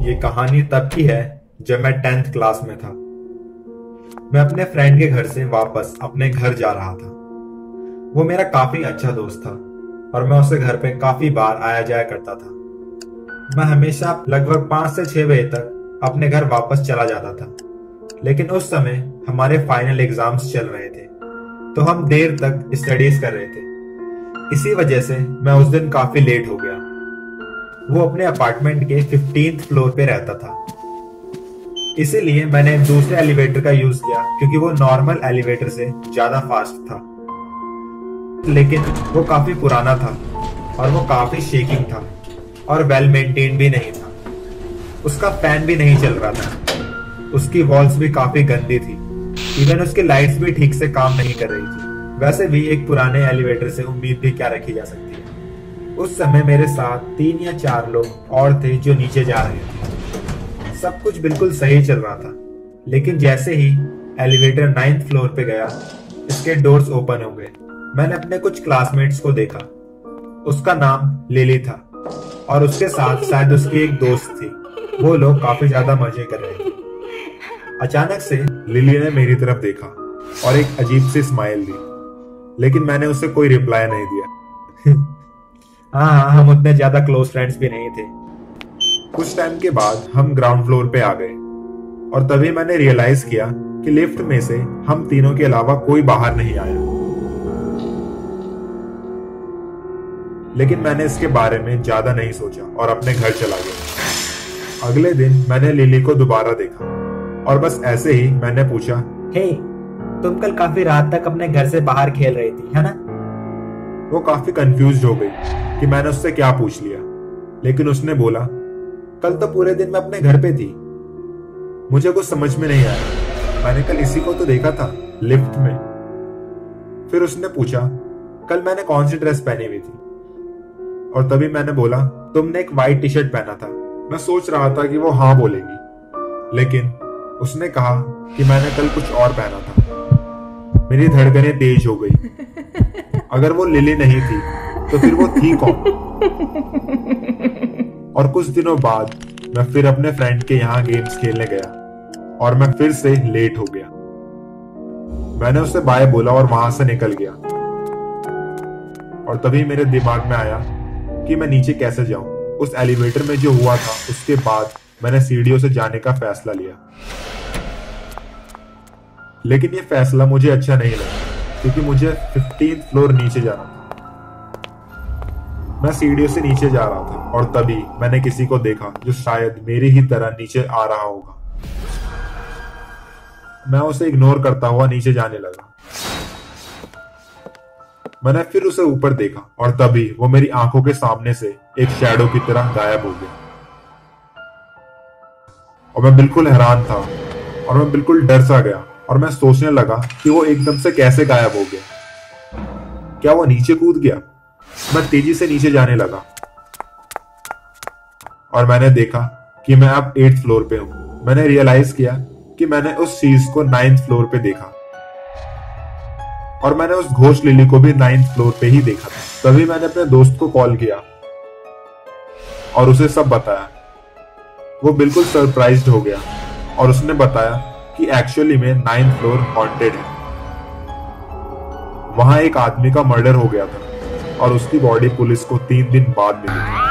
ये कहानी तब की है जब मैं 10th क्लास में था। मैं अपने फ्रेंड के घर से वापस अपने घर जा रहा था। वो मेरा काफी अच्छा दोस्त था और मैं उसके घर पे काफी बार आया जाया करता था। मैं हमेशा लगभग 5 से 6 बजे तक अपने घर वापस चला जाता था, लेकिन उस समय हमारे फाइनल एग्जाम्स चल रहे थे, तो हम देर तक स्टडीज कर रहे थे। इसी वजह से मैं उस दिन काफी लेट हो गया। वो अपने अपार्टमेंट के 15th फ्लोर पे रहता था, इसीलिए मैंने दूसरे एलिवेटर का यूज किया क्योंकि वो नॉर्मल एलिवेटर से ज्यादा फास्ट था। लेकिन वो काफी पुराना था और वो काफी शेकिंग था और वेल मेंटेन भी नहीं था। उसका फैन भी नहीं चल रहा था। उसकी वॉल्स भी काफी गंदी थी। इवन उसकी लाइट्स भी ठीक से काम नहीं कर रही थी। वैसे भी एक पुराने एलिवेटर से उम्मीद भी क्या रखी जा सकती है। उस समय मेरे साथ 3 या 4 लोग और थे जो नीचे जा रहे थे। सब कुछ बिल्कुल सही चल रहा था, लेकिन जैसे ही एलिवेटर 9th फ्लोर पे गया, इसके डोर्स ओपन हो गए। मैंने अपने कुछ क्लासमेट्स को देखा। उसका नाम लिली था और उसके साथ शायद उसकी एक दोस्त थी। वो लोग काफी ज्यादा मजे कर रहे थे। अचानक से लिली ने मेरी तरफ देखा और एक अजीब सी स्माइल दी, लेकिन मैंने उसे कोई रिप्लाई नहीं दिया। हाँ, हम उतने ज्यादा क्लोज फ्रेंड्स भी नहीं थे। कुछ टाइम के बाद हम ग्राउंड फ्लोर पे आ गए और तभी मैंने रियलाइज किया कि लिफ्ट में से हम तीनों के अलावा कोई बाहर नहीं आया। लेकिन मैंने इसके बारे में ज्यादा नहीं सोचा और अपने घर चला गया। अगले दिन मैंने लिली को दोबारा देखा और बस ऐसे ही मैंने पूछा, हे, तुम कल काफी रात तक अपने घर से बाहर खेल रही थी, है ना? वो काफी कंफ्यूज हो गई कि मैंने उससे क्या पूछ लिया, लेकिन उसने बोला, कल तो पूरे दिन मैं अपने घर पे थी। मुझे कुछ समझ में नहीं आया। मैंने कल इसी को तो देखा था लिफ्ट में। फिर उसने पूछा, कल मैंने कौन सी ड्रेस पहनी हुई थी? और तभी मैंने बोला, तुमने एक व्हाइट टी शर्ट पहना था। मैं सोच रहा था कि वो हाँ बोलेगी, लेकिन उसने कहा कि मैंने कल कुछ और पहना था। मेरी धड़कनें तेज हो गई। अगर वो लिली नहीं थी तो फिर वो थी कौन? और कुछ दिनों बाद मैं फिर अपने फ्रेंड के यहाँ गेम्स खेलने गया और मैं फिर से लेट हो गया। मैंने उससे बाय बोला और वहां से निकल गया। और तभी मेरे दिमाग में आया कि मैं नीचे कैसे जाऊं। उस एलिवेटर में जो हुआ था उसके बाद मैंने सीढ़ियों से जाने का फैसला लिया, लेकिन ये फैसला मुझे अच्छा नहीं लगा क्योंकि मुझे 15th फ्लोर नीचे जाना था। मैं सीढ़ियों से नीचे जा रहा था और तभी मैंने किसी को देखा जो शायद मेरी ही तरह नीचे आ रहा होगा। मैं उसे इग्नोर करता हुआ नीचे जाने लगा। मैंने फिर उसे ऊपर देखा और तभी वो मेरी आंखों के सामने से एक शैडो की तरह गायब हो गया। और मैं बिल्कुल हैरान था और मैं बिल्कुल डर सा गया और मैं सोचने लगा कि वो एकदम से कैसे गायब हो गया। क्या वो नीचे कूद गया? मैं तेजी से नीचे जाने लगा और मैंने देखा कि मैं अब 8th फ्लोर पे हूं। मैंने रियलाइज किया कि मैंने उस चीज को 9th फ्लोर पे देखा और मैंने उस घोस्ट लिली को भी 9th फ्लोर पे ही देखा था। तभी मैंने अपने दोस्त को कॉल किया और उसे सब बताया। वो बिल्कुल सरप्राइज्ड हो गया और उसने बताया कि एक्चुअली में 9th फ्लोर हॉन्टेड है। वहां एक आदमी का मर्डर हो गया था और उसकी बॉडी पुलिस को 3 दिन बाद मिली।